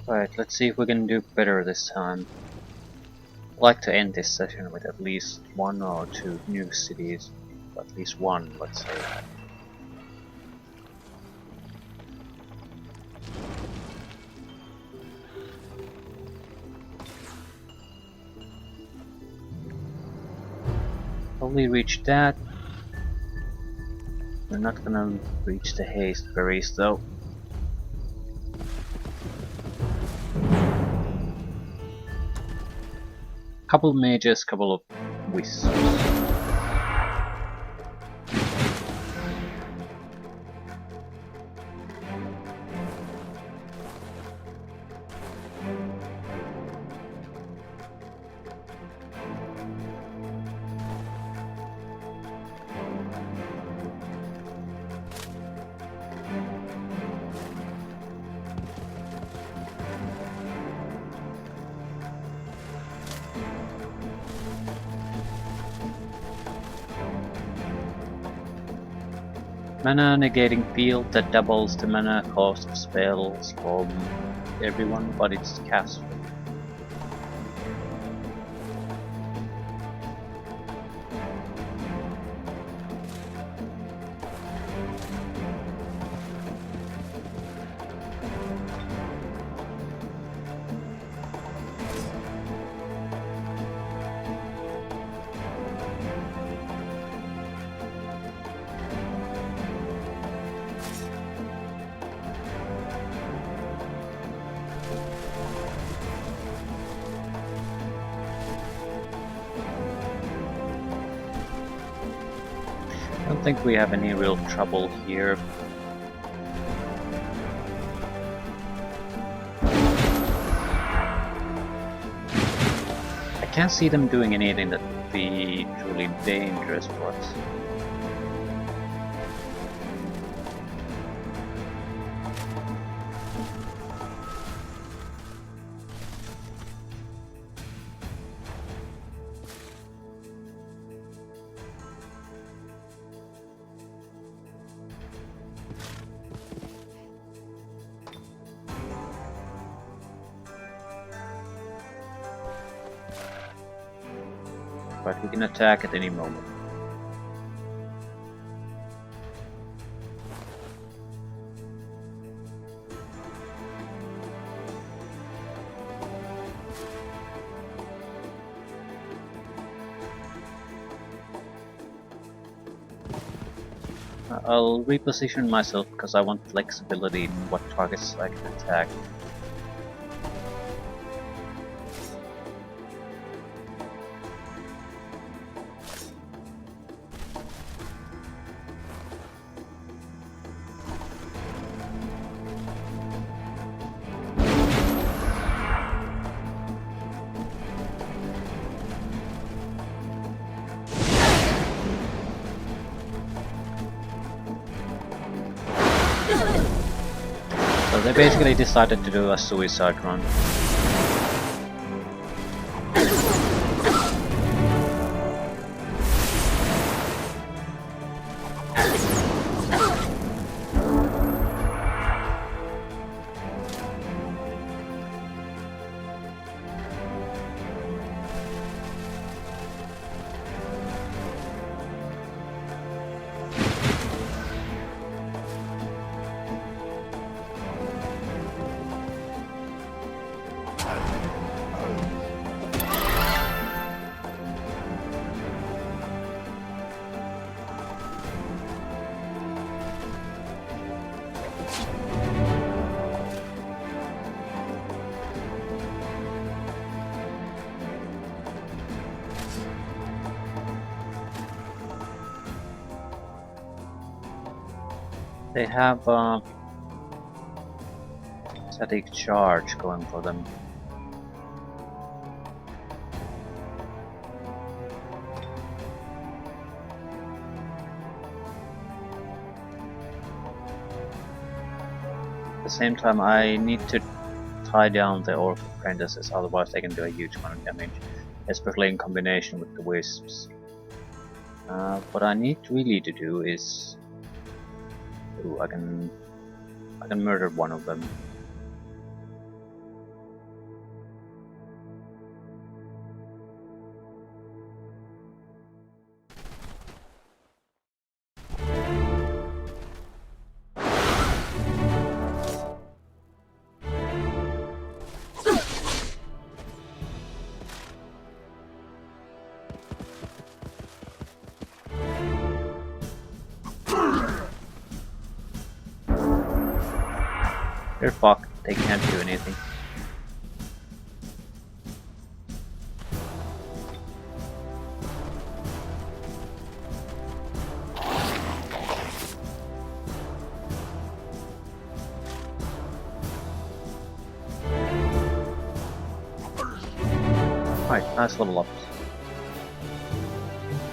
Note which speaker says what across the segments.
Speaker 1: Right, let's see if we can do better this time. I'd like to end this session with at least one or two new cities. At least one, let's say. Only reach that. We're not gonna reach the haste berries though. Couple mages, couple of wisps. Mana negating field that doubles the mana cost of spells from everyone, but it's cast. I don't think we have any real trouble here. I can't see them doing anything that would be truly dangerous for us. But we can attack at any moment. I'll reposition myself because I want flexibility in what targets I can attack. So they basically decided to do a suicide run. They have static charge going for them. At the same time, I need to tie down the Orc Apprentices, otherwise they can do a huge amount of damage, especially in combination with the Wisps. What I need really to do is... Ooh, I can murder one of them. They're fucked, they can't do anything. Right, nice level ups.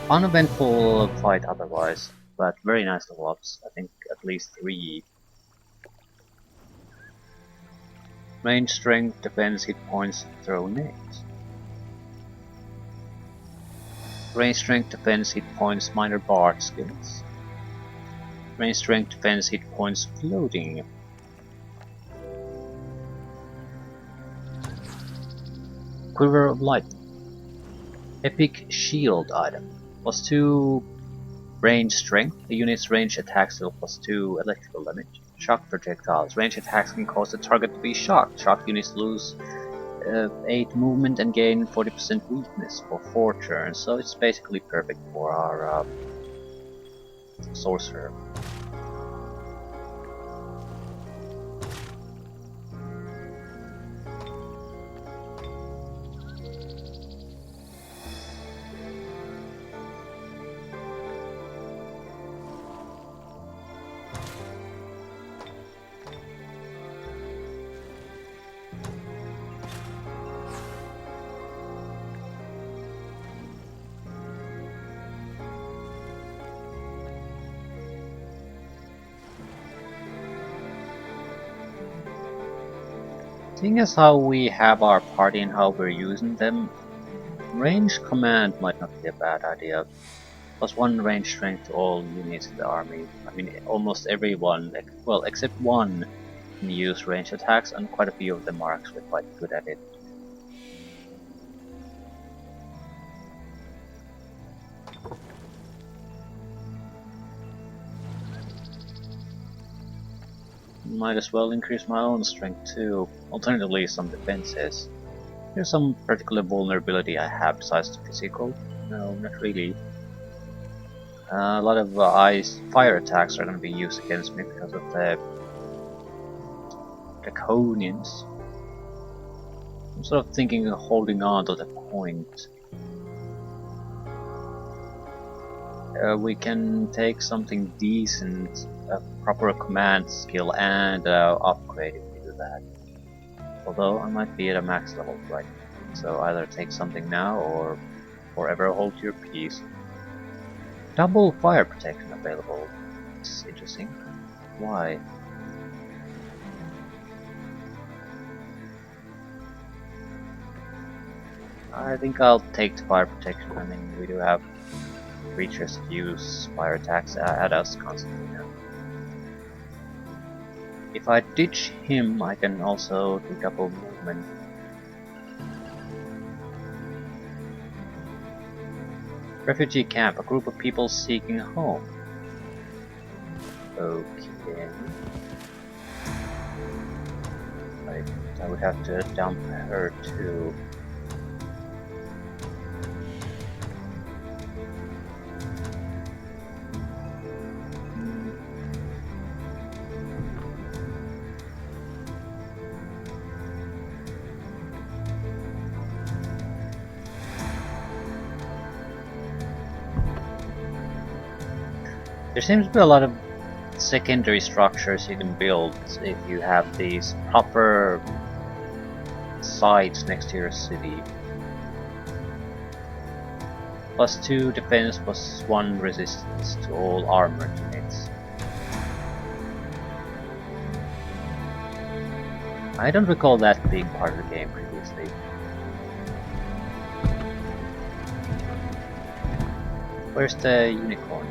Speaker 1: Uneventful fight otherwise, but very nice level ups. I think at least 3. Range strength, defense, hit points, throw nades. Range strength, defense, hit points, minor bard skills. Range strength, defense, hit points, floating. Quiver of Lightning. Epic shield item. +2 range strength. The unit's range attacks deal +2 electrical damage. Shock projectiles. Range attacks can cause the target to be shocked. Shocked units lose 8 movement and gain 40% weakness for 4 turns. So it's basically perfect for our sorcerer. Seeing as how we have our party and how we're using them, range command might not be a bad idea. +1 range strength to all units in the army. I mean, almost everyone, well, except one, can use range attacks, and quite a few of them are actually quite good at it. Might as well increase my own strength too, alternatively some defenses. There's some particular vulnerability I have besides the physical? No, not really. A lot of fire attacks are going to be used against me because of the draconians. I'm sort of thinking of holding on to the point. We can take something decent, a proper command skill, and upgrade if we do that. Although I might be at a max level right now, so either take something now or forever hold your peace. Double fire protection available. It's interesting. Why? I think I'll take the fire protection. I mean, we do have creatures that use fire attacks at us constantly now. If I ditch him, I can also do double movement. Refugee camp, a group of people seeking home. Okay. I would have to dump her too. There seems to be a lot of secondary structures you can build if you have these proper sites next to your city. +2 defense, +1 resistance to all armored units. I don't recall that being part of the game previously. Where's the unicorn?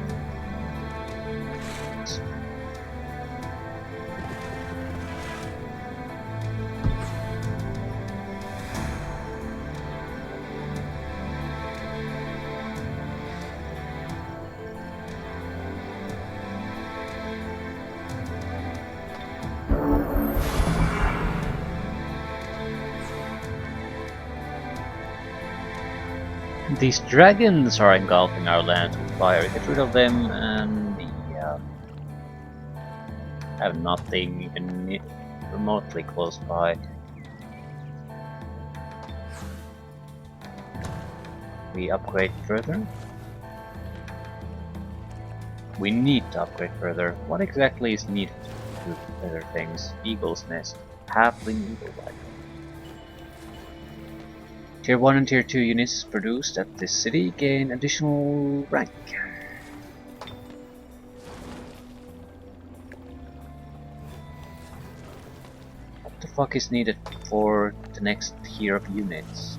Speaker 1: These dragons are engulfing our lands with fire. Get rid of them and have nothing even remotely close by. We upgrade further? We need to upgrade further. What exactly is needed to do better things? Eagle's Nest. Halfling Eagle Rider. Tier 1 and Tier 2 units produced at this city gain additional rank. What the fuck is needed for the next tier of units?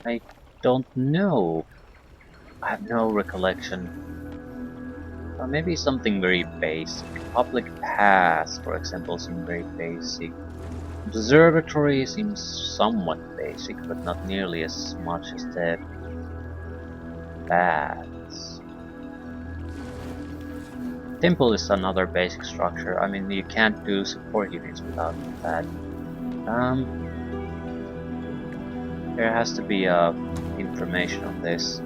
Speaker 1: I don't know. I have no recollection. Or maybe something very basic. Public paths, for example, seem very basic. Observatory seems somewhat basic, but not nearly as much as the baths. Temple is another basic structure. I mean, you can't do support units without that. There has to be information on this.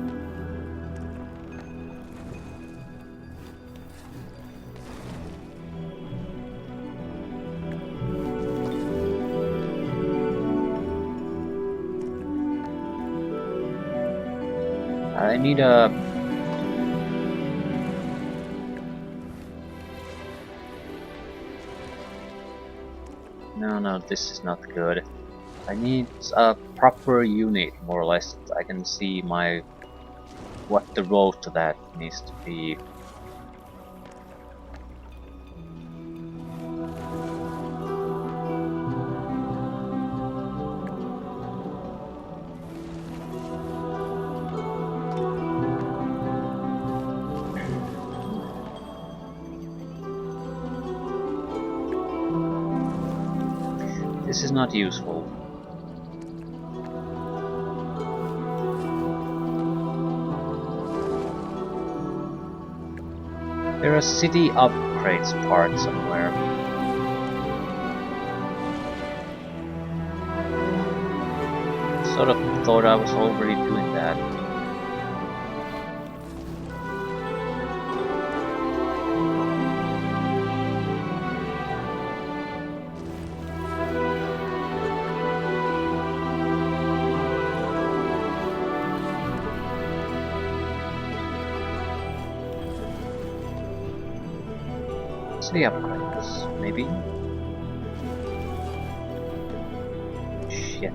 Speaker 1: I need a... No, this is not good. I need a proper unit, more or less, that I can see what the road to that needs to be. This is not useful. There are city upgrades part somewhere. Sort of thought I was already doing that. City upgrades, maybe? Shit.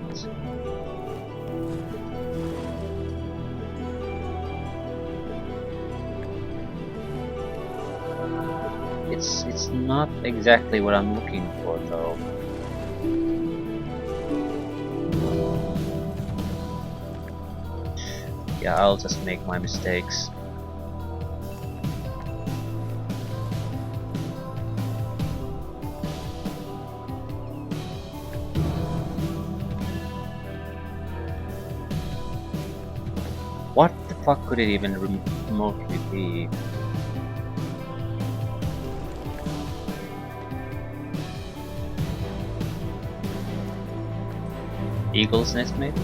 Speaker 1: It's not exactly what I'm looking for though. Yeah, I'll just make my mistakes. What the fuck could it even remotely be? Eagle's Nest, maybe?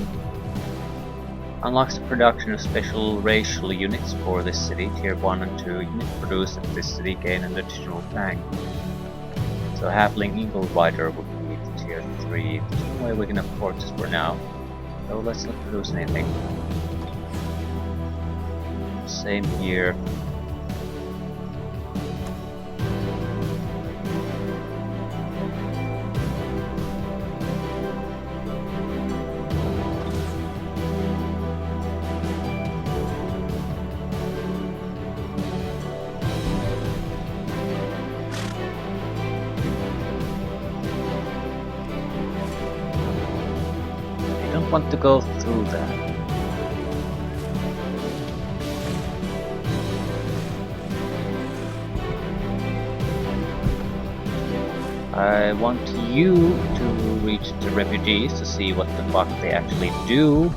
Speaker 1: Unlocks the production of special racial units for this city. Tier 1 and 2 units produced at this city gain an additional rank. So Halfling Eagle Rider would be Tier 3. There's no way we can afford this for now. So let's not produce anything. Same here. I don't want to go through that. I want you to reach the refugees to see what the fuck they actually do.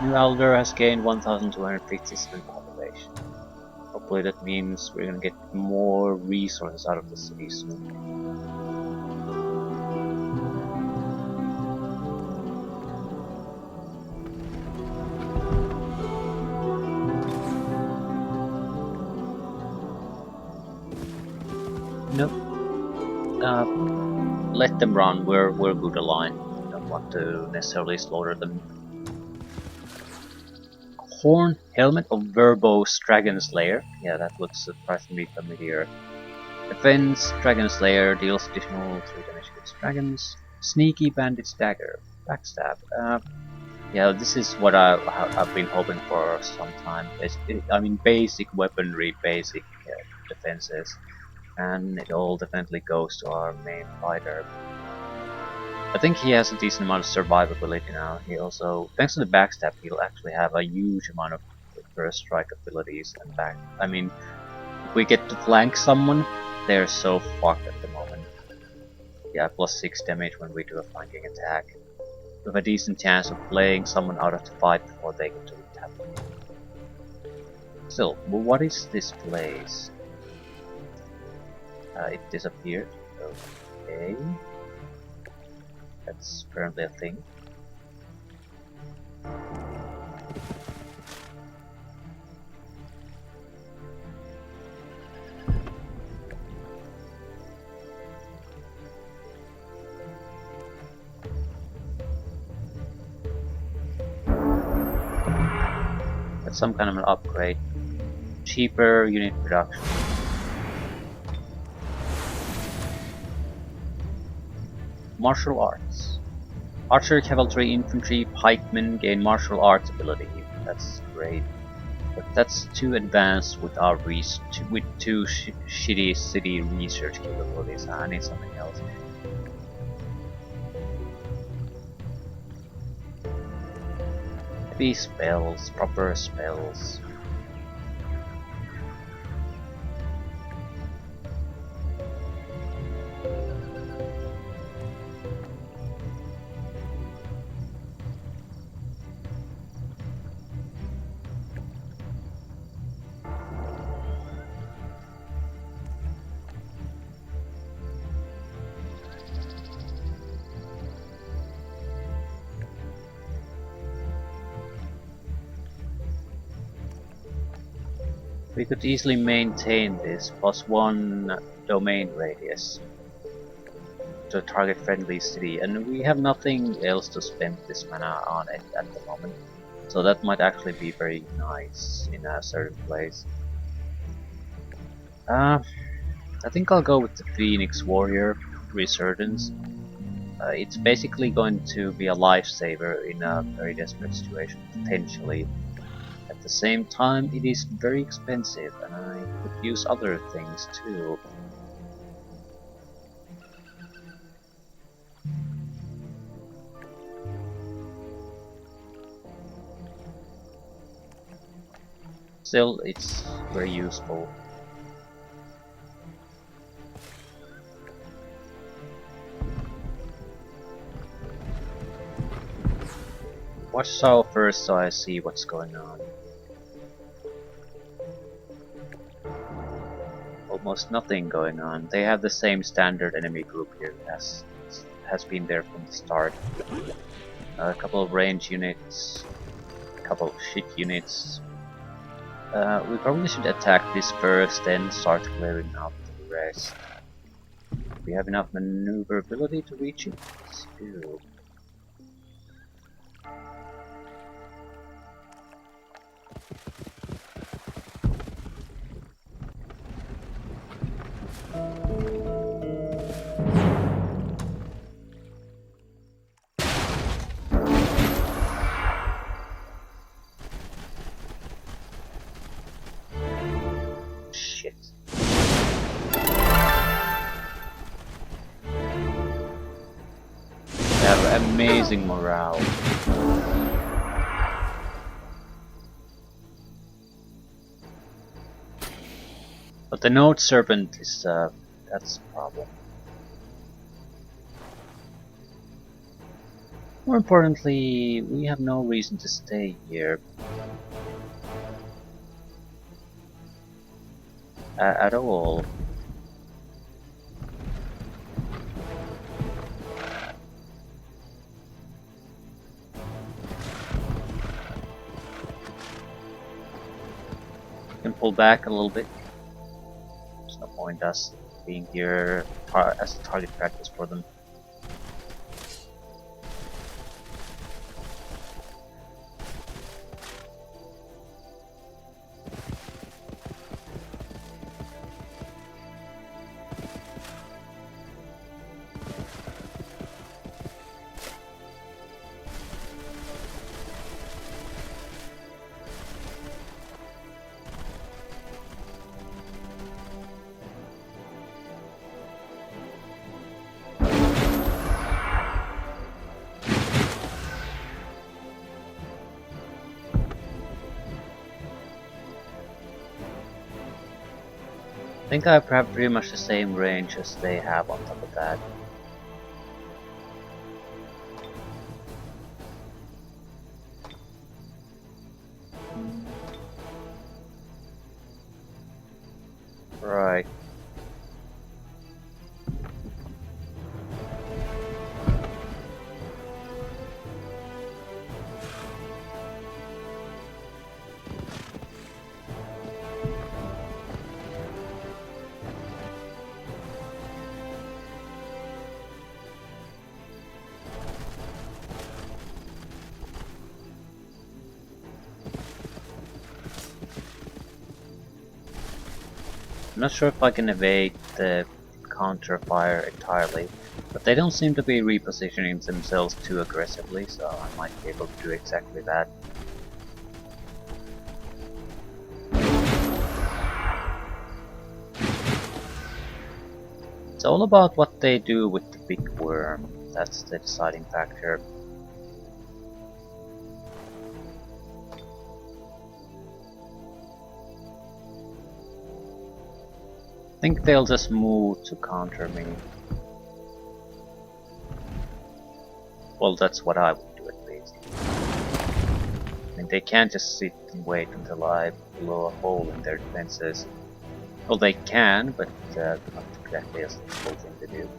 Speaker 1: New Elder has gained 1,257 population. Hope hopefully that means we're gonna get more resources out of the city soon. Nope. Let them run. We're good aligned. Don't want to necessarily slaughter them. Horn Helmet of Verbose Dragon Slayer. Yeah, that looks surprisingly familiar. Defense Dragon Slayer deals additional 3 damage against dragons. Sneaky Bandit's Dagger. Backstab. Yeah, this is what I've been hoping for some time. I mean, basic weaponry, basic defenses, and it all definitely goes to our main fighter. I think he has a decent amount of survivability now. He also, thanks to the backstab, he'll actually have a huge amount of first strike abilities and back. I mean, if we get to flank someone, they're so fucked at the moment. Yeah, plus 6 damage when we do a flanking attack. With a decent chance of playing someone out of the fight before they get to tap. Still, what is this place? It disappeared. Okay. That's apparently a thing. That's some kind of an upgrade. Cheaper unit production. Martial arts. Archer, cavalry, infantry, pikemen gain martial arts ability. That's great. But that's too advanced with our with too shitty city research capabilities. I need something else. Maybe spells, proper spells. We could easily maintain this +1 domain radius to target friendly city, and we have nothing else to spend this mana on it at the moment. So that might actually be very nice in a certain place. I think I'll go with the Phoenix Warrior Resurgence. It's basically going to be a lifesaver in a very desperate situation, potentially. At the same time, it is very expensive, and I could use other things too. Still, it's very useful. Watch Tower first so I see what's going on. Almost nothing going on. They have the same standard enemy group here as has been there from the start. A couple of range units, a couple of shit units. We probably should attack this first, then start clearing up the rest. Do we have enough maneuverability to reach it? Let's do. Shit. They have amazing morale. But the Node Serpent is that's a problem. More importantly, we have no reason to stay here. at all. Can pull back a little bit. There's no point us being here as target practice for them. I think I have pretty much the same range as they have on top of that. Right. I'm not sure if I can evade the counter fire entirely, but they don't seem to be repositioning themselves too aggressively, so I might be able to do exactly that. It's all about what they do with the big worm. That's the deciding factor. I think they'll just move to counter me. Well, that's what I would do at least. I mean, they can't just sit and wait until I blow a hole in their defenses. Well, they can, but not exactly a sensible thing to do.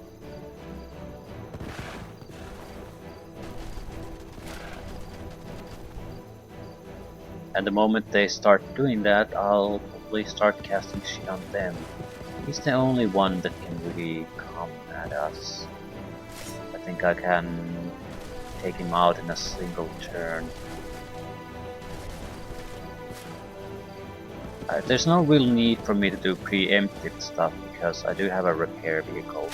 Speaker 1: And the moment they start doing that, I'll probably start casting shit on them. He's the only one that can really come at us. I think I can take him out in a single turn. There's no real need for me to do preemptive stuff because I do have a repair vehicle.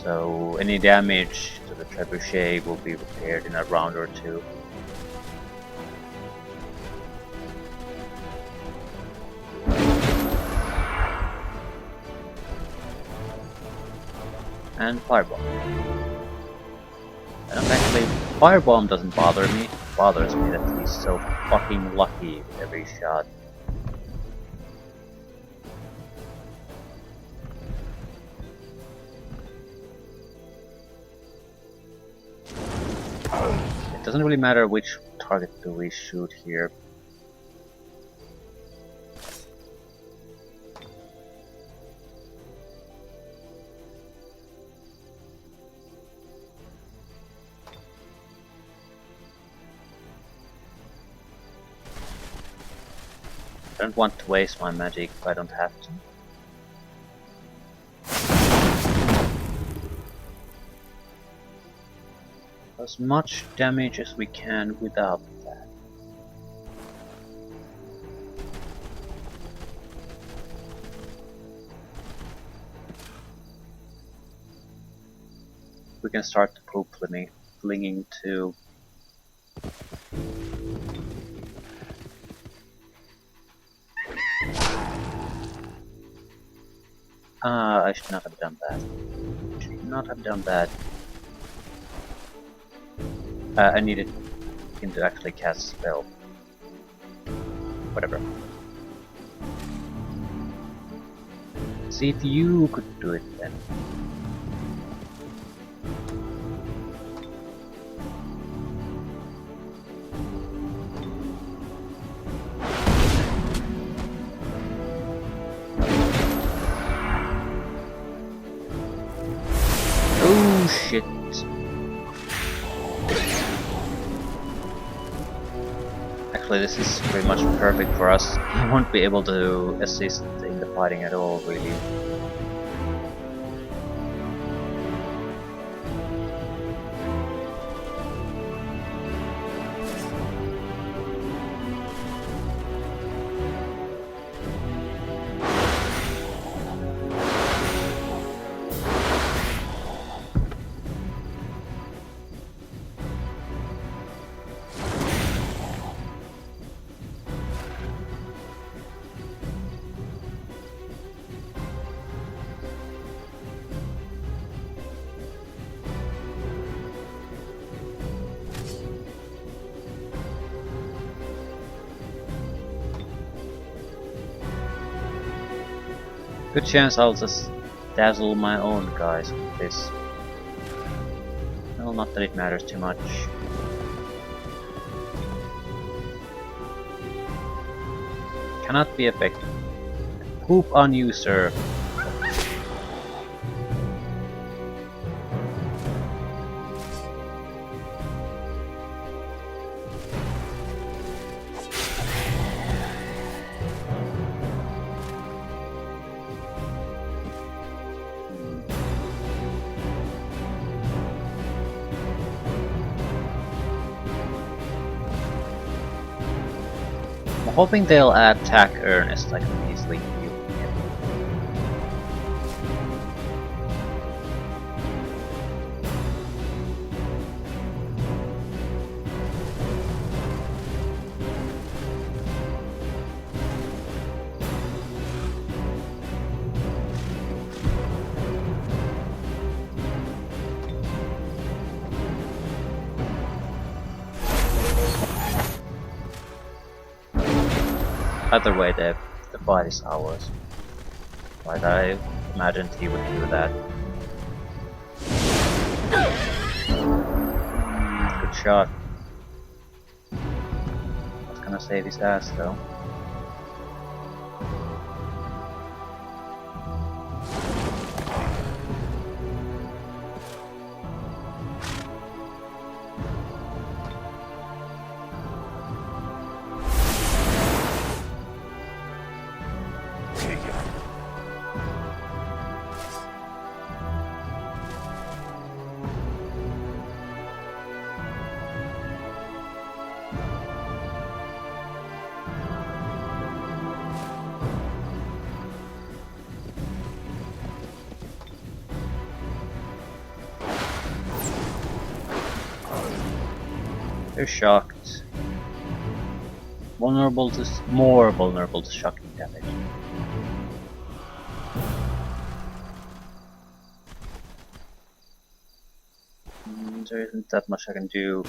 Speaker 1: So any damage to the trebuchet will be repaired in a round or two. And firebomb. And actually, firebomb doesn't bother me. It bothers me that he's so fucking lucky with every shot. It doesn't really matter which target do we shoot here. I don't want to waste my magic if I don't have to. As much damage as we can without that. We can start the poop flinging too. I should not have done that. Should not have done that. I needed him to actually cast a spell. Whatever. See if you could do it then. Actually, this is pretty much perfect for us. He won't be able to assist in the fighting at all, really. Good chance I'll just dazzle my own guys with this. Well, not that it matters too much. Cannot be affected. Poop on you, sir. I'm hoping they'll attack Ernest. I can easily heal him. Either way, the fight is ours. Like I imagined he would do that. Good shot. That's gonna save his ass though. They're shocked. More vulnerable to shocking damage. There isn't that much I can do.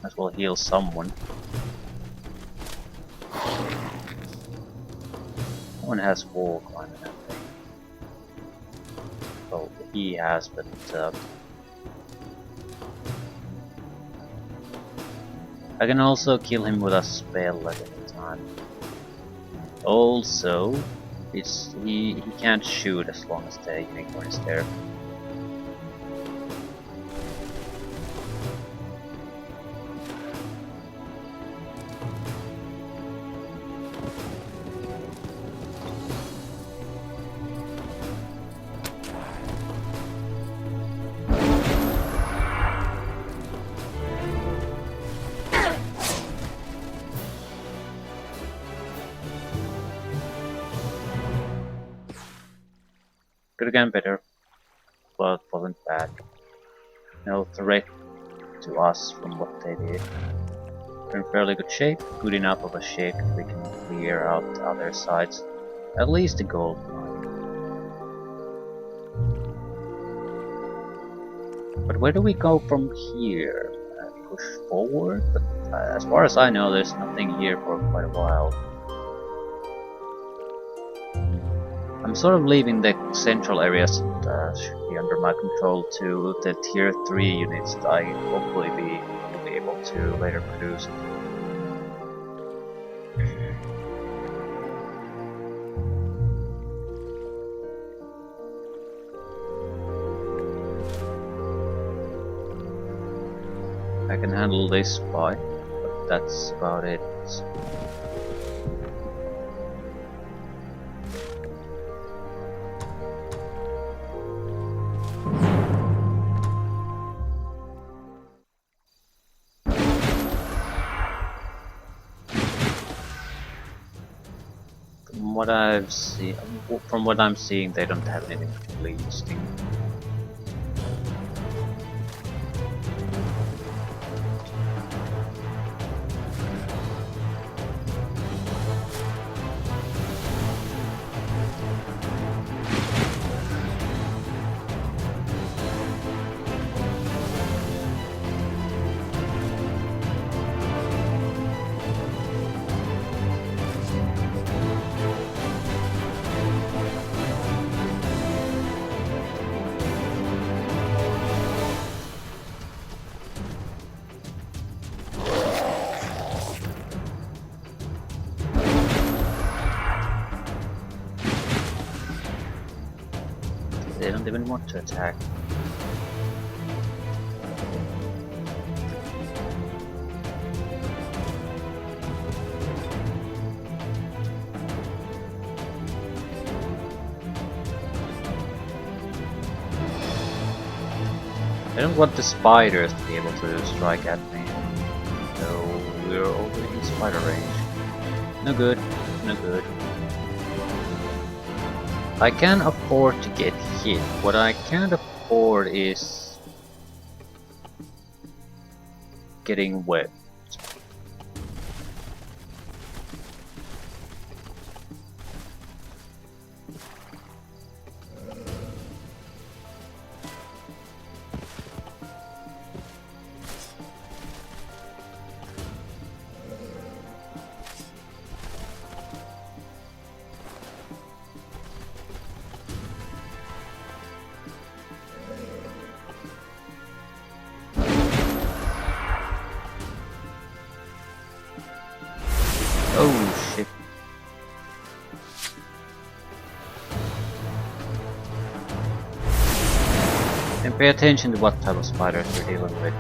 Speaker 1: Might as well heal someone. No one has wall climbing, I think. Well, he has, but I can also kill him with a spell at any time. Also, he can't shoot as long as the unicorn is there. Could have gone better, but wasn't bad. No threat to us from what they did. We're in fairly good shape, good enough of a shape that we can clear out the other sides. At least the gold mine. But where do we go from here? Push forward? But as far as I know, there's nothing here for quite a while. I'm sort of leaving the central areas that should be under my control to the tier 3 units that I hopefully will be able to later produce. I can handle this fight. that's about it. From what I'm seeing, they don't have anything particularly interesting. They don't even want to attack. I don't want the spiders to be able to strike at me. So we're already in spider range. No good, no good. I can afford to get hit. What I can't afford is getting wet. Oh shit. And pay attention to what type of spiders you're dealing with.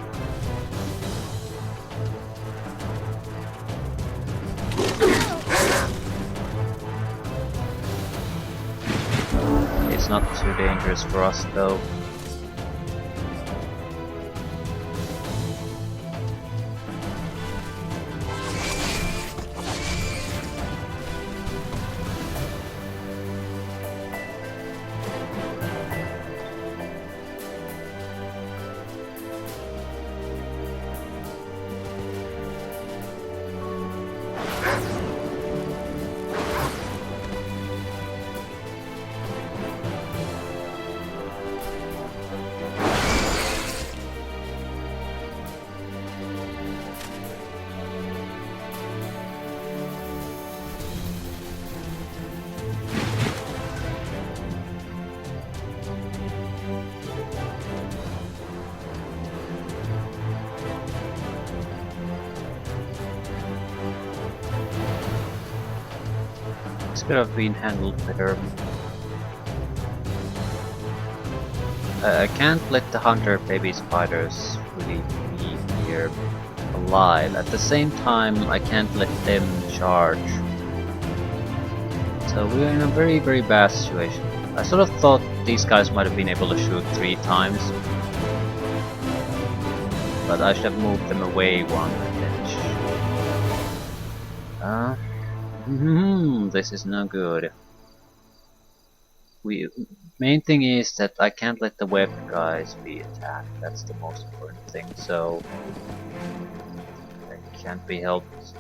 Speaker 1: It's not too dangerous for us though. This could have been handled better. I can't let the hunter baby spiders really be here alive. At the same time, I can't let them charge. So we're in a very, very bad situation. I sort of thought these guys might have been able to shoot 3 times. But I should have moved them away one, I think. This is no good. Main thing is that I can't let the web guys be attacked. That's the most important thing. So they can't be helped.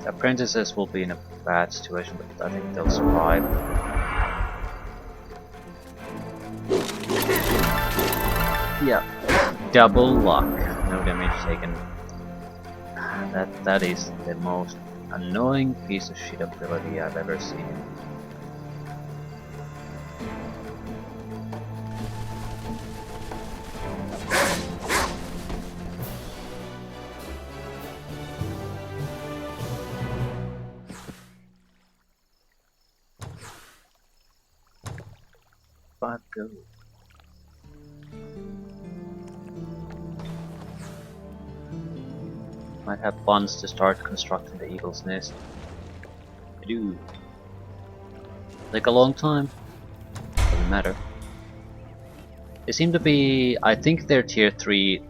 Speaker 1: Apprentices will be in a bad situation, but I think they'll survive. Yeah, double luck. No damage taken. That is the most annoying piece of shit ability I've ever seen. But go. Might have funds to start constructing the eagle's nest. I do. Take a long time. Doesn't matter. They seem to be. I think they're tier 3.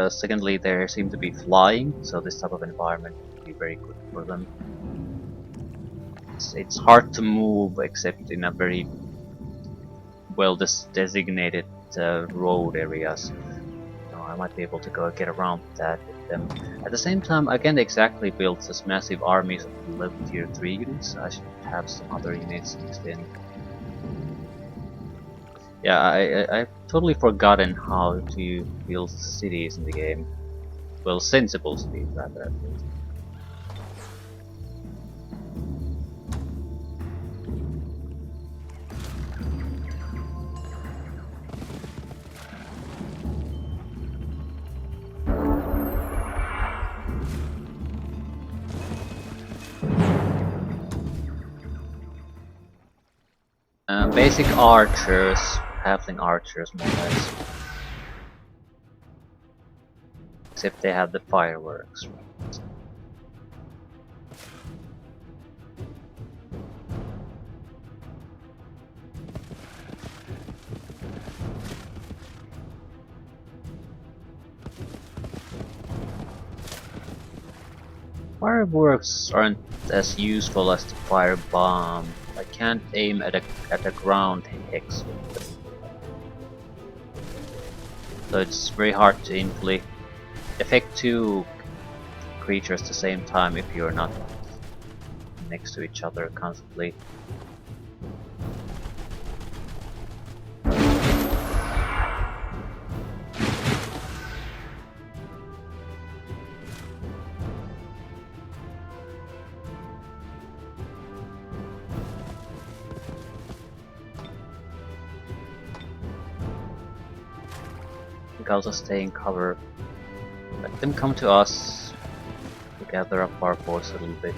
Speaker 1: Secondly, they seem to be flying, so this type of environment would be very good for them. It's hard to move except in a very well designated road areas. So I might be able to go get around that with them. At the same time, I can't exactly build this massive armies of level tier 3 units. I should have some other units mixed in. Yeah, I've totally forgotten how to build cities in the game. Well, sensible cities rather, at least. Basic archers, halfling archers more or less. Except they have the fireworks. Fireworks aren't as useful as the fire bomb. I can't aim at a ground hex with them. So it's very hard to inflict affect 2 creatures at the same time if you're not next to each other constantly. I'll just stay in cover. Let them come to us to gather up our force a little bit.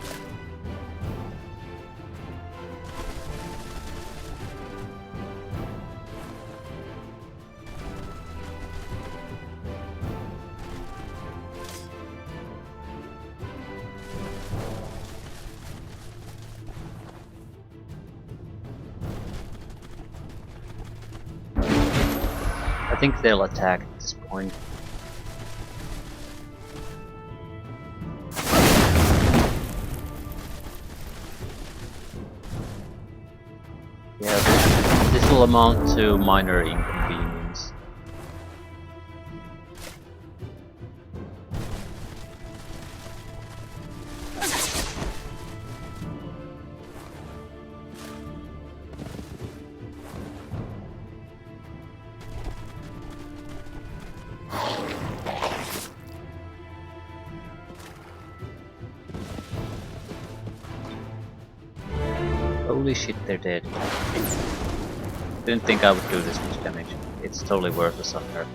Speaker 1: I think they'll attack at this point. Yeah, this will amount to minor inconvenience. Holy shit, they're dead. Didn't think I would do this much damage. It's totally worth a sucker.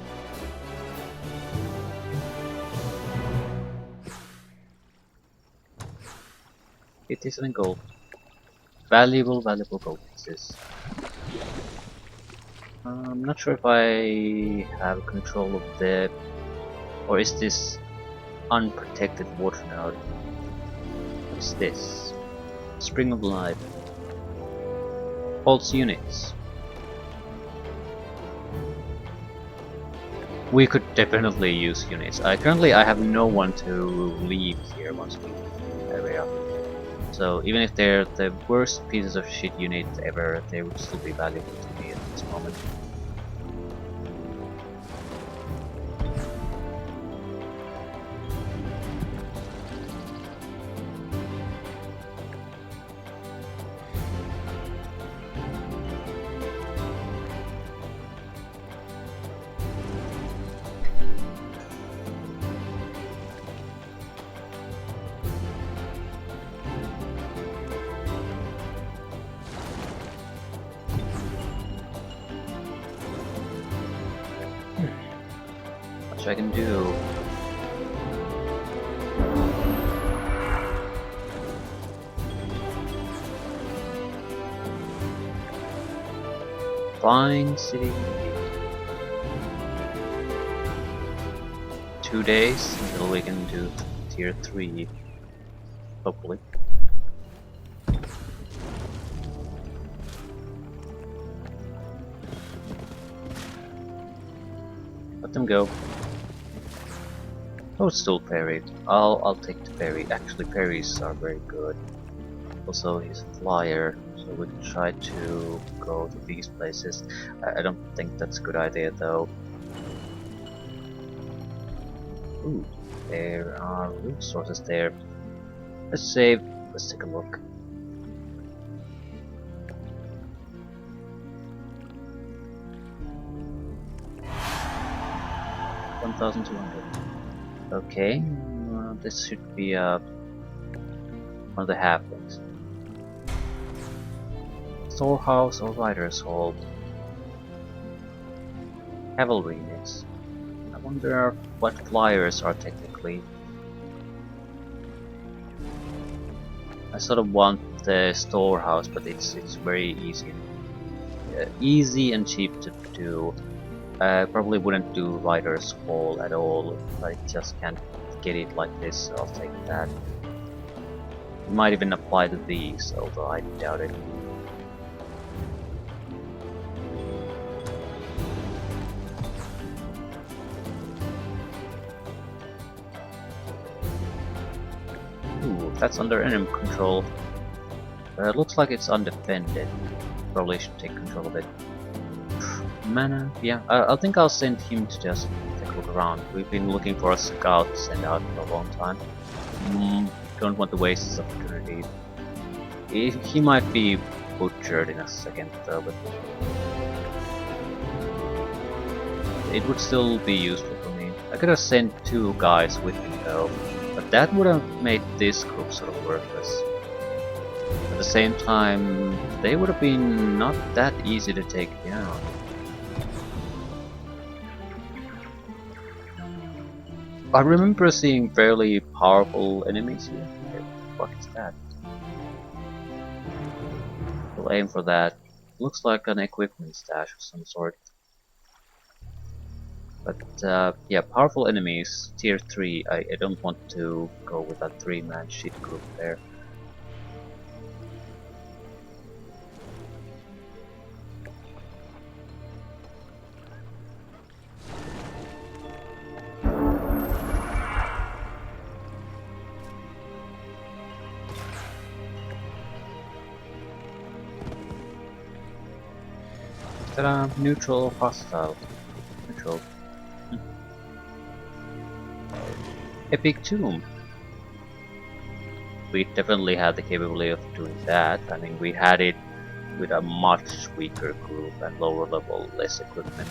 Speaker 1: It is in gold. Valuable gold pieces. I'm not sure if I have control of the... or is this unprotected water node? What is this? Spring of Life. Pulse units. We could definitely use units. Currently I have no one to leave here once we leave the area. So even if they're the worst pieces of shit units ever, they would still be valuable to me at this moment. Which I can do. Fine city. 2 days until we can do tier 3. Hopefully. Let them go. Oh, it's still parry. I'll take the parry. Actually, parries are very good. Also, he's a flyer, so we can try to go to these places. I don't think that's a good idea though. Ooh, there are resources there. Let's save. Let's take a look. $1,200. Okay, this should be one of the halflings. Storehouse or Rider's Hall. Cavalry units. I wonder what flyers are technically. I sort of want the storehouse, but it's very easy and cheap to do. I probably wouldn't do Rider's Hall at all. I just can't get it like this, so I'll take that. It might even apply to these, although I doubt it. Ooh, that's under enemy control. It looks like it's undefended. Probably should take control of it. Mana, yeah, I think I'll send him to just take a look around. We've been looking for a scout to send out for a long time. Don't want to waste this opportunity. He might be butchered in a second though, but it would still be useful for me. I could have sent 2 guys with me though, but that would have made this group sort of worthless. At the same time, they would have been not that easy to take down. I remember seeing fairly powerful enemies here. What the fuck is that? We'll aim for that. Looks like an equipment stash of some sort. But yeah, powerful enemies, tier 3. I don't want to go with that 3-man shit group there. Ta-da! Neutral, hostile. Neutral. Epic Tomb. We definitely had the capability of doing that. I mean, we had it with a much weaker group and lower level, less equipment.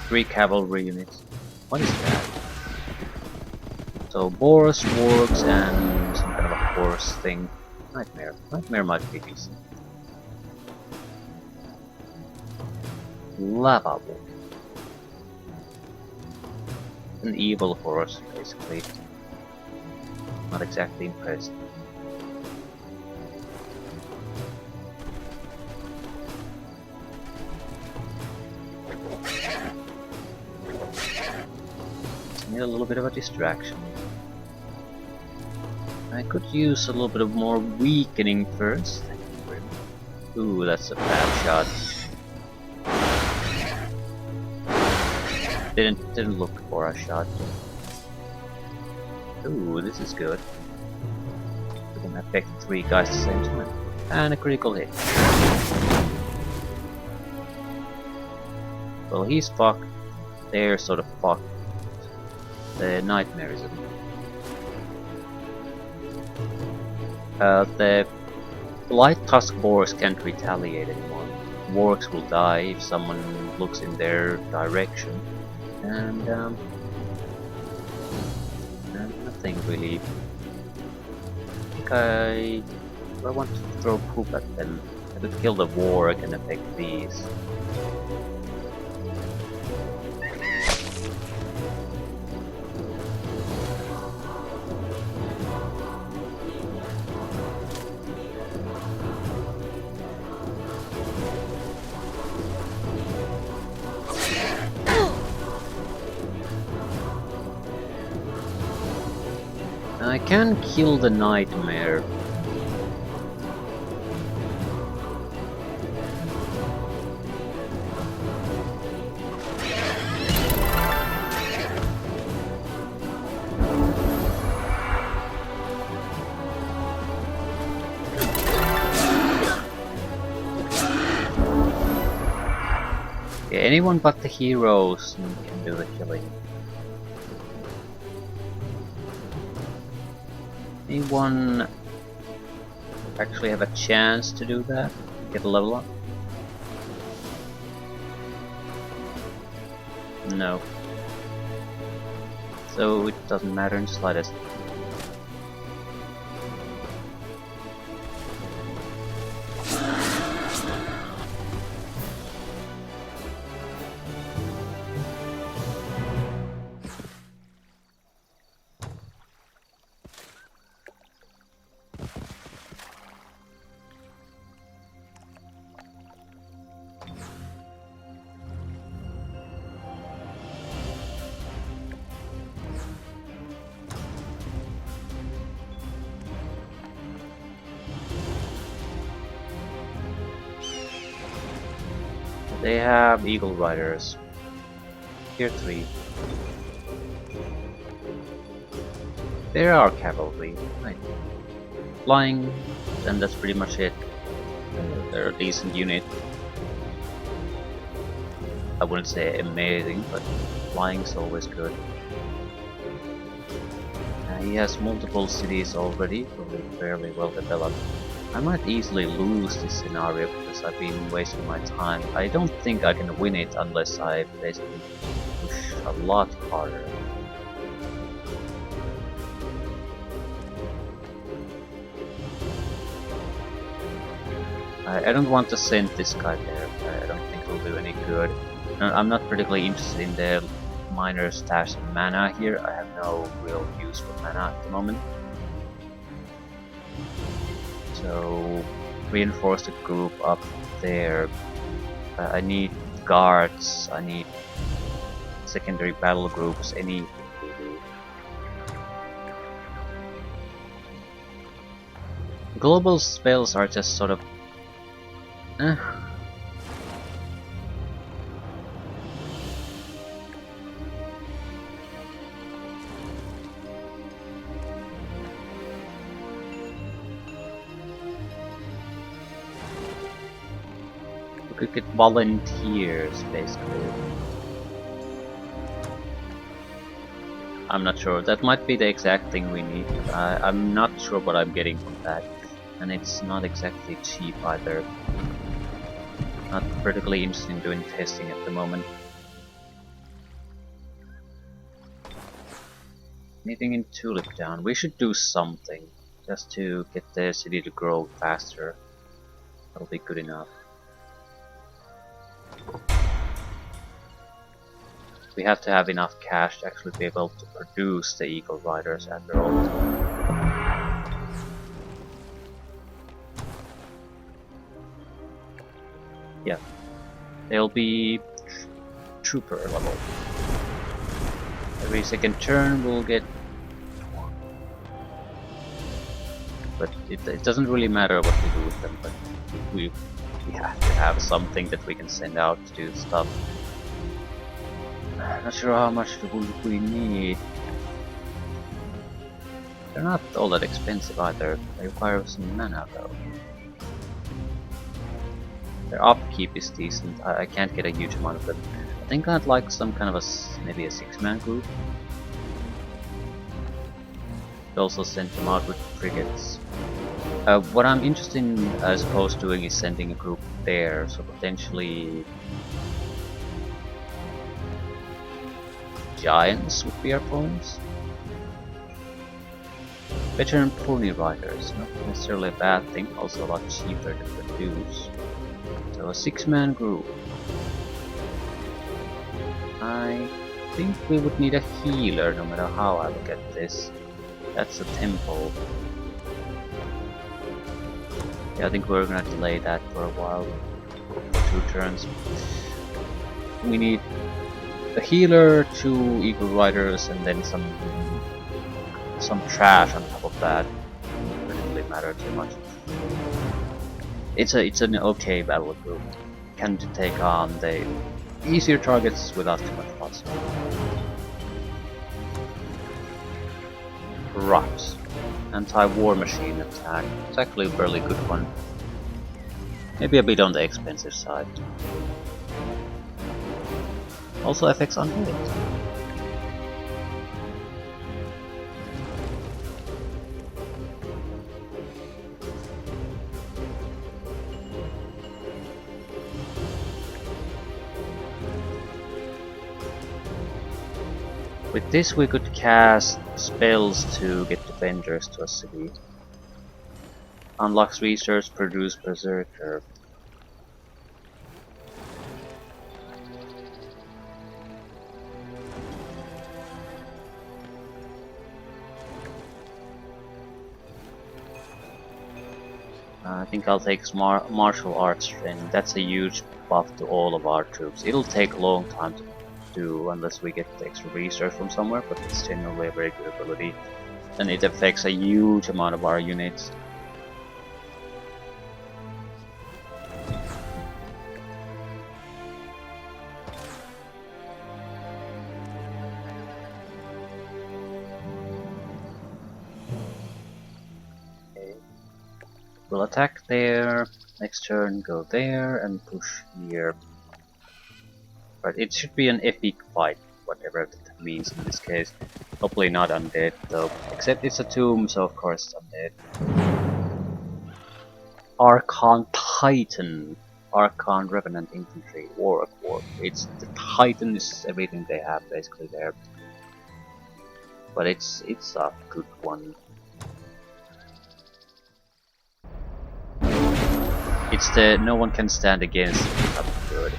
Speaker 1: Three cavalry units. What is that? So boars, wargs, and some kind of a horse thing. Nightmare. Nightmare might be decent. Lava wolf. An evil horse, basically. Not exactly impressed. Need a little bit of a distraction. I could use a little bit of more weakening first. Ooh, that's a bad shot. Didn't look for a shot. Ooh, this is good. We can affect 3 guys at the same time. And a critical hit. Well, he's fucked. They're sort of fucked. The nightmare is the light tusk boars can't retaliate anymore. Wargs will die if someone looks in their direction, and nothing really. I want to throw poop at them. I could kill the warg and affect these. I can kill the nightmare. Yeah, anyone but the heroes can do the killing. Anyone actually have a chance to do that? Get a level up? No. So it doesn't matter in the slightest. They have Eagle Riders. Tier 3. There are cavalry. Right. Flying, and that's pretty much it. They're a decent unit. I wouldn't say amazing, but flying's always good. He has multiple cities already, probably fairly well developed. I might easily lose this scenario because I've been wasting my time. I don't think I can win it unless I basically push a lot harder. I don't want to send this guy there. I don't think it'll do any good. I'm not particularly interested in the minor stash of mana here. I have no real use for mana at the moment. So reinforce the group up there. I need guards, I need secondary battle groups, any... Global spells are just sort of... We could get volunteers, basically. I'm not sure. That might be the exact thing we need. I'm not sure what I'm getting from that. And it's not exactly cheap either. Not particularly interested in doing testing at the moment. Anything in Tulip Town? We should do something. Just to get the city to grow faster. That'll be good enough. We have to have enough cash to actually be able to produce the Eagle Riders after all. Yeah, they'll be trooper level. Every second turn we'll get... But it doesn't really matter what we do with them, but we have to have something that we can send out to do stuff. Not sure how much we need. They're not all that expensive either. They require some mana though. Their upkeep is decent. I can't get a huge amount of them. I think I'd like some kind of a maybe a 6-man group. Could also send them out with frigates. What I'm interested in, I suppose, doing is sending a group there, so potentially giants would be our opponents. Veteran pony riders, not necessarily a bad thing, also a lot cheaper to produce. So a 6-man group. I think we would need a healer no matter how I look at this. That's a temple. Yeah, I think we're gonna delay that for a while. For 2 turns. We need a healer, 2 Eagle Riders, and then some some trash on top of that. It doesn't really matter too much. It's an okay battle group. Can take on the easier targets without too much fuss. Rot. Anti-war machine attack. It's actually a fairly good one. Maybe a bit on the expensive side. Also affects undead. With this we could cast spells to get defenders to a city. Unlocks research, produce berserker. I think I'll take martial arts training. That's a huge buff to all of our troops. It'll take a long time to do unless we get the extra research from somewhere, but it's generally a very good ability. And it affects a huge amount of our units. We'll attack there, next turn go there and push here. But it should be an epic fight, whatever that means in this case. Hopefully not undead though, except it's a tomb, so of course it's undead. Archon Titan, Archon Revenant Infantry, War of War. It's the Titan is everything they have basically there. But it's a good one. It's the no one can stand against. That's good.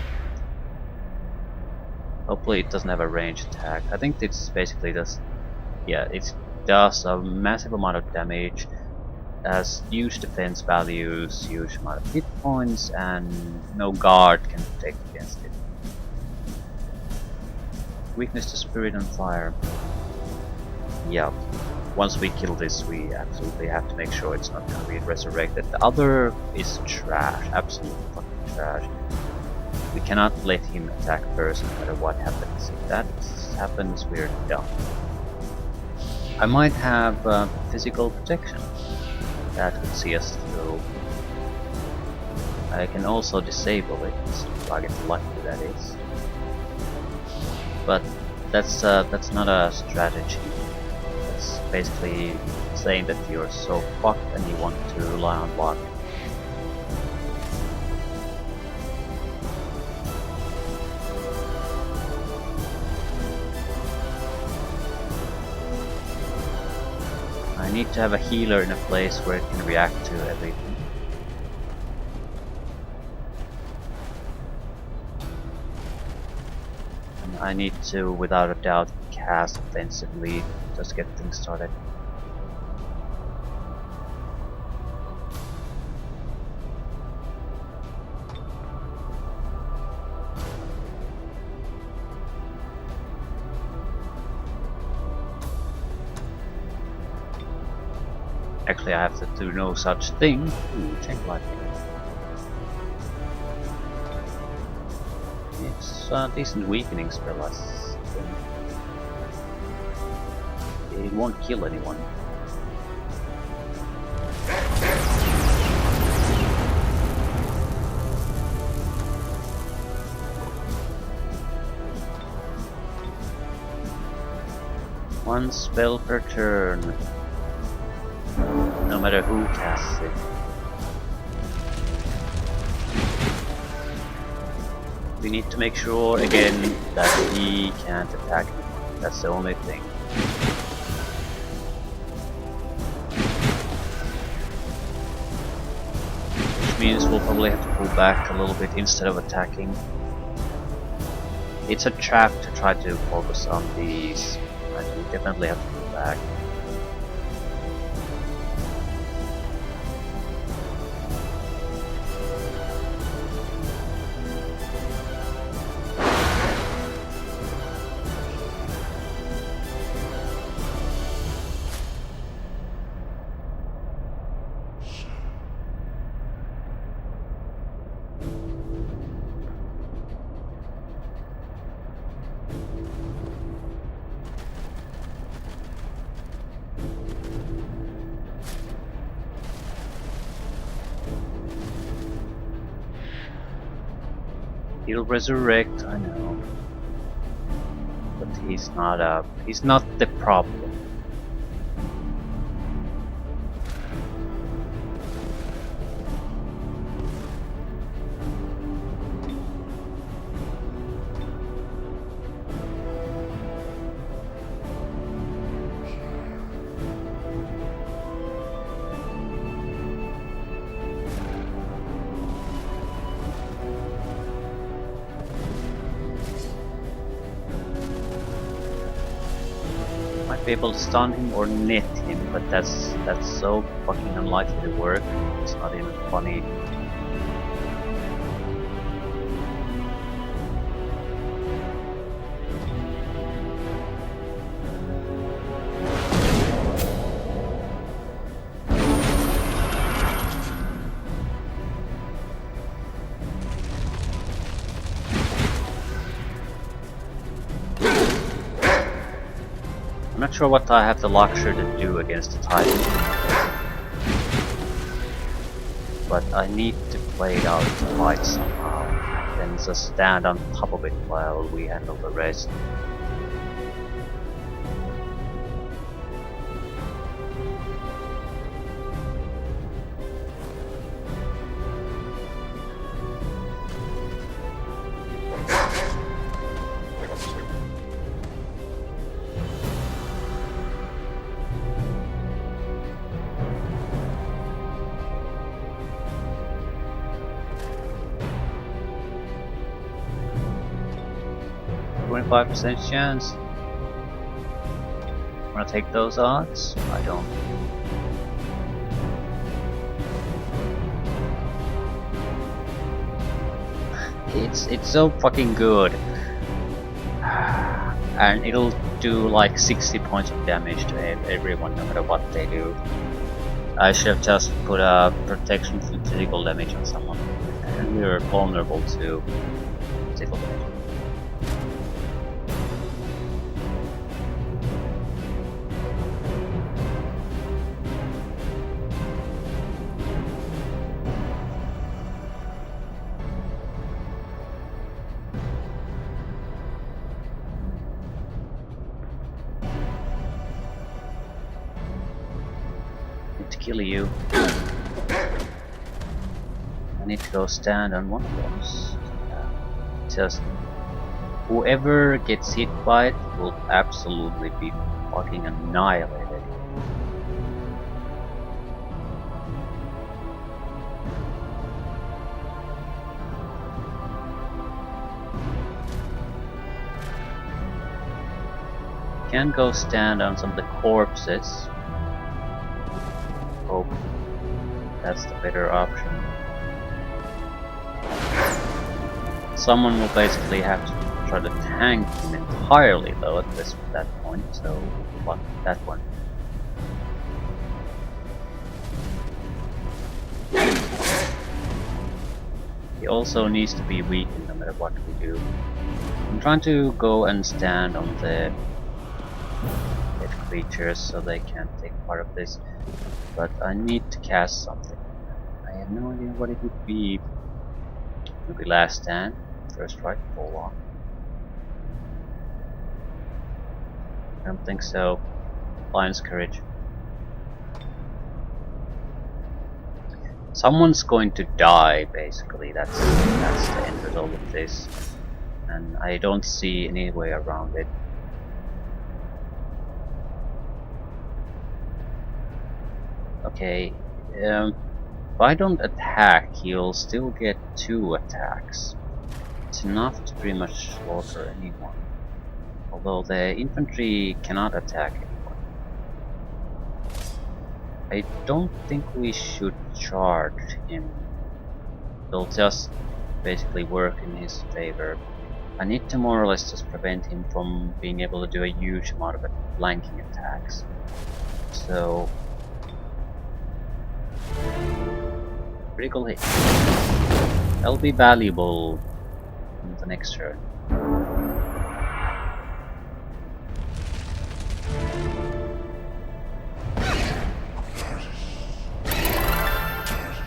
Speaker 1: Hopefully it doesn't have a range attack. I think it's basically just, yeah, it does a massive amount of damage, has huge defense values, huge amount of hit points, and no guard can protect against it. Weakness to spirit and fire. Yeah. Once we kill this, we absolutely have to make sure it's not going to be resurrected. The other is trash, absolute fucking trash. We cannot let him attack first no matter what happens. If that happens, we're done. I might have physical protection. That would see us through. I can also disable it, if I get lucky, that is. But that's not a strategy. Basically saying that you're so fucked and you want to rely on luck. I need to have a healer in a place where it can react to everything. And I need to, without a doubt, cast offensively. Just get things started. Actually, I have to do no such thing. Ooh, check lightning. It's a decent weakening spell, I think. It won't kill anyone. One spell per turn. No matter who casts it. We need to make sure again that he can't attack me. That's the only thing. Means we'll probably have to pull back a little bit instead of attacking. It's a trap to try to focus on these, and we definitely have to pull back. He'll resurrect, I know. But he's not the problem. Might be able to stun him or net him, but that's so fucking unlikely to work. It's not even funny. I'm not sure what I have the luxury to do against the Titan, but I need to play it out to fight somehow, and then just stand on top of it while we handle the rest. %, chance. Wanna take those odds? I don't. It's so fucking good. And it'll do like 60 points of damage to everyone no matter what they do. I should have just put a protection from physical damage on someone. And we're vulnerable to physical damage. To kill you. I need to go stand on one of those. Just whoever gets hit by it will absolutely be fucking annihilated. Can go stand on some of the corpses. Hope that's the better option. Someone will basically have to try to tank him entirely though at that point, so fuck that one. He also needs to be weakened no matter what we do. I'm trying to go and stand on the dead creatures so they can't take part of this. But I need to cast something. I have no idea what it would be. Maybe last stand, first strike, full on. I don't think so. Lion's courage. Someone's going to die, basically. That's the end result of this, and I don't see any way around it. Okay, if I don't attack, he'll still get 2 attacks. It's enough to pretty much slaughter anyone. Although the infantry cannot attack anyone. I don't think we should charge him. It'll just basically work in his favor. I need to more or less just prevent him from being able to do a huge amount of flanking attacks. So critical hit. That'll be valuable in the next turn.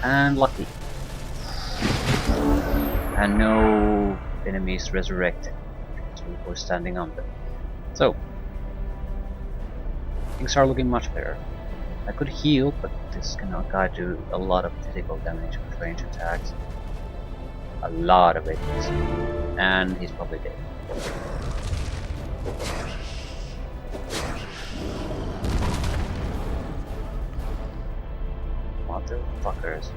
Speaker 1: And lucky. And no enemies resurrected before standing on them. So, things are looking much better. I could heal, but this guy do a lot of physical damage with range attacks. A lot of it. And he's probably dead. Motherfuckers.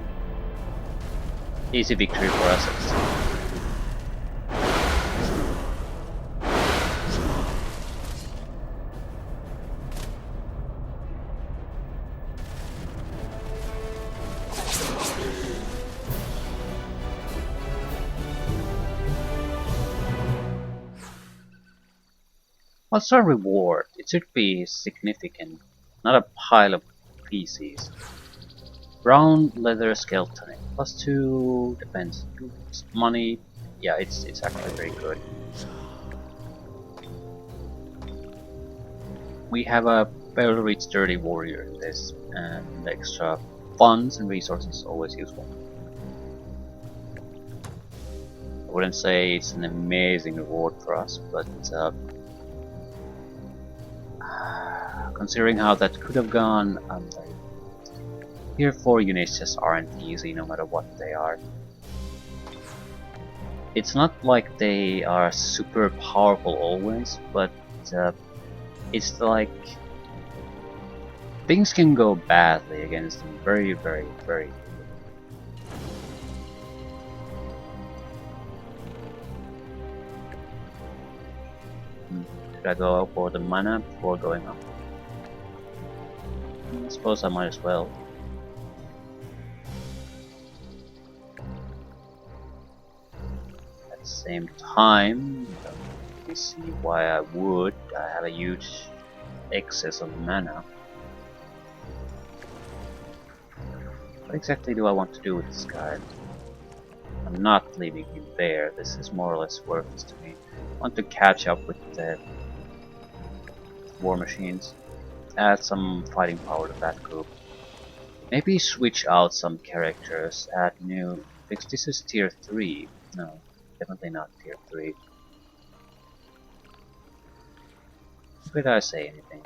Speaker 1: Easy victory for us. What's our reward? It should be significant, not a pile of pieces. Brown leather skeleton, +2 defense, money. Yeah, it's actually very good. We have a fairly sturdy warrior in this, and the extra funds and resources are always useful. I wouldn't say it's an amazing reward for us, but considering how that could have gone, Tier 4 units just aren't easy no matter what they are. It's not like they are super powerful always, but it's like things can go badly against them very, very, very. Should I go for the mana before going up? I suppose I might as well. At the same time, don't really see why I would. I have a huge excess of mana. What exactly do I want to do with this guy? I'm not leaving him there. This is more or less worthless to me. I want to catch up with the war machines. Add some fighting power to that group. Maybe switch out some characters, add new, because this is tier 3. No, definitely not tier 3. Did I say anything?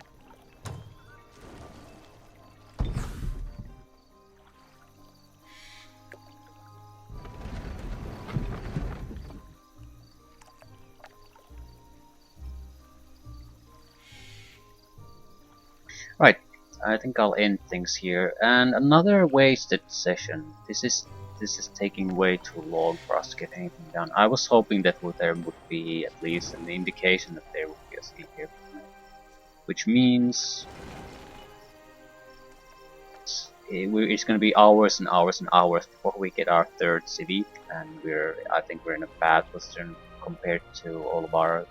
Speaker 1: Right, I think I'll end things here. And another wasted session. This is taking way too long for us to get anything done. I was hoping that there would be at least an indication that there would be a city here, which means it's going to be hours and hours and hours before we get our third city, and I think we're in a bad position compared to all of our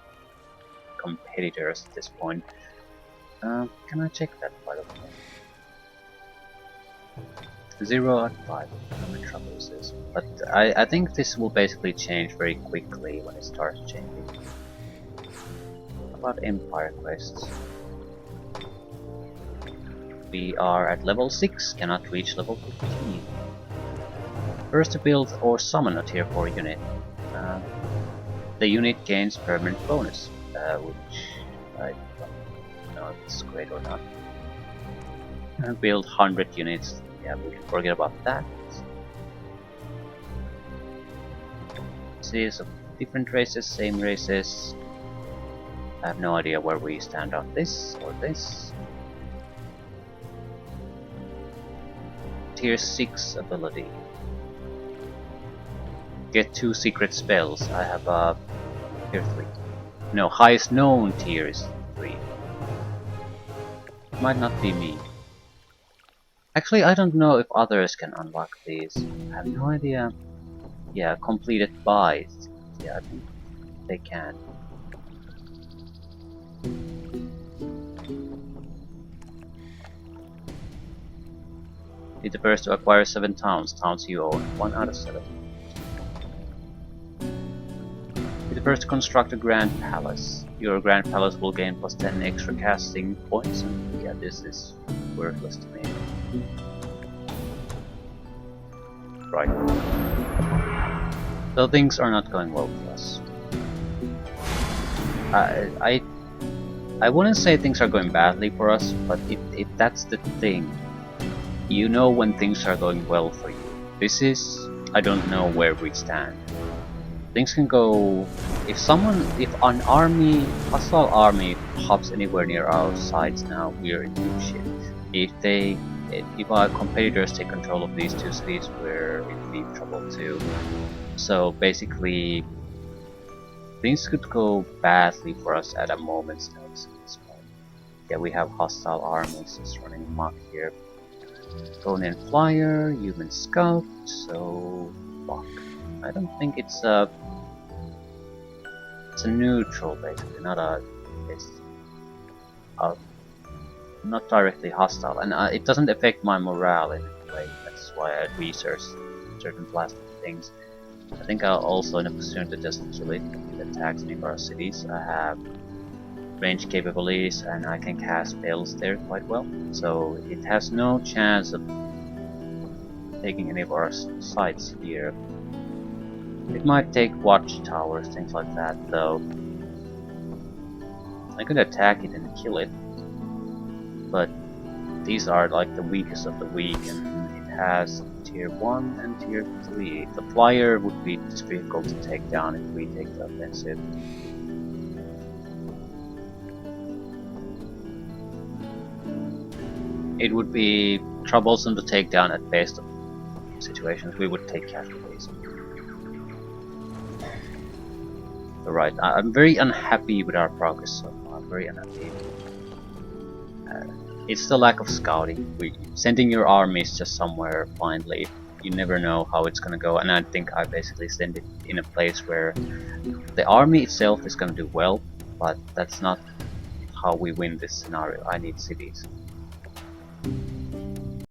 Speaker 1: competitors at this point. Can I check that part of it? 0 out of 5. How many troubles is? But I think this will basically change very quickly when it starts changing. How about Empire quests? We are at level 6, cannot reach level 15. First to build or summon a tier 4 unit. The unit gains permanent bonus, which I don't know if it's great or not. Build 100 units, yeah, we can forget about that. Series of different races, same races. I have no idea where we stand on this or this. Tier 6 ability. Get 2 secret spells. I have tier 3. No, highest known tier is 3. Might not be me. Actually, I don't know if others can unlock these. I have no idea. Yeah, completed by. Yeah, I think they can. Be the first to acquire 7 towns. Towns you own. 1 out of 7. Be the first to construct a grand palace. Your grand palace will gain +10 extra casting points. And yeah, this is worthless to me. Right. So things are not going well for us. I I wouldn't say things are going badly for us, but if that's the thing, you know when things are going well for you. This is, I don't know where we stand. Things can go, if an army, hostile army hops anywhere near our sides now, we're in deep shit. If our competitors take control of these two cities, we're in deep trouble too. So basically, things could go badly for us at a moment's notice at this point. Yeah, we have hostile armies just running amok here. Conan Flyer, Human Scout, so fuck. I don't think it's a neutral basically, not a it's uh, not directly hostile, and it doesn't affect my morale in any way. That's why I research certain plastic things. I think I'm also in a position to just kill it if it attacks any of our cities. I have range capabilities and I can cast spells there quite well, so it has no chance of taking any of our sites here. It might take watchtowers, things like that, though. I could attack it and kill it, but these are like the weakest of the weak, and it has tier 1 and tier 3. The flyer would be difficult to take down if we take the offensive. It would be troublesome to take down at best of situations. We would take casualties. Right, I'm very unhappy with our progress so far. I'm very unhappy. It's the lack of scouting. Sending your armies just somewhere blindly, you never know how it's gonna go, and I think I basically send it in a place where the army itself is gonna do well, but that's not how we win this scenario. I need cities.